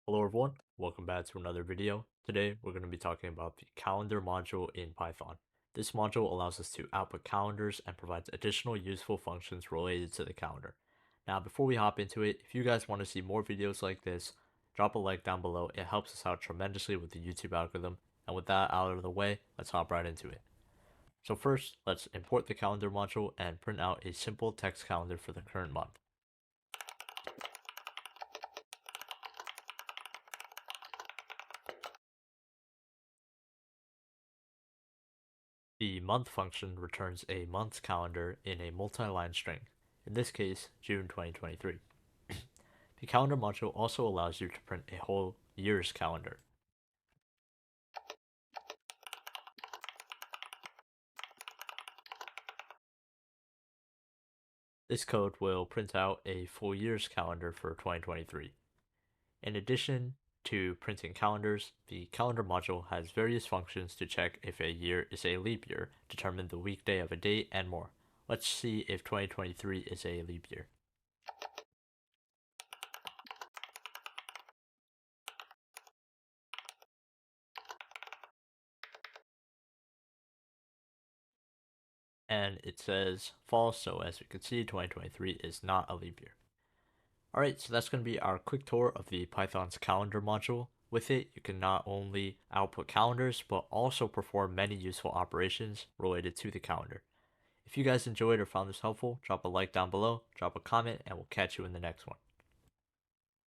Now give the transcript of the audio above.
Hello everyone, welcome back to another video. Today we're going to be talking about the calendar module in Python. This module allows us to output calendars and provides additional useful functions related to the calendar. Now before we hop into it, if you guys want to see more videos like this, drop a like down below. It helps us out tremendously with the YouTube algorithm. And with that out of the way, let's hop right into it. So first, let's import the calendar module and print out a simple text calendar for the current month. The month function returns a month's calendar in a multi-line string, in this case, June 2023. The calendar module also allows you to print a whole year's calendar. This code will print out a full year's calendar for 2023. In addition to printing calendars, the calendar module has various functions to check if a year is a leap year, determine the weekday of a date, and more. Let's see if 2023 is a leap year. And it says false, so as we can see, 2023 is not a leap year. Alright, so that's going to be our quick tour of the Python's calendar module. With it, you can not only output calendars, but also perform many useful operations related to the calendar. If you guys enjoyed or found this helpful, drop a like down below, drop a comment, and we'll catch you in the next one.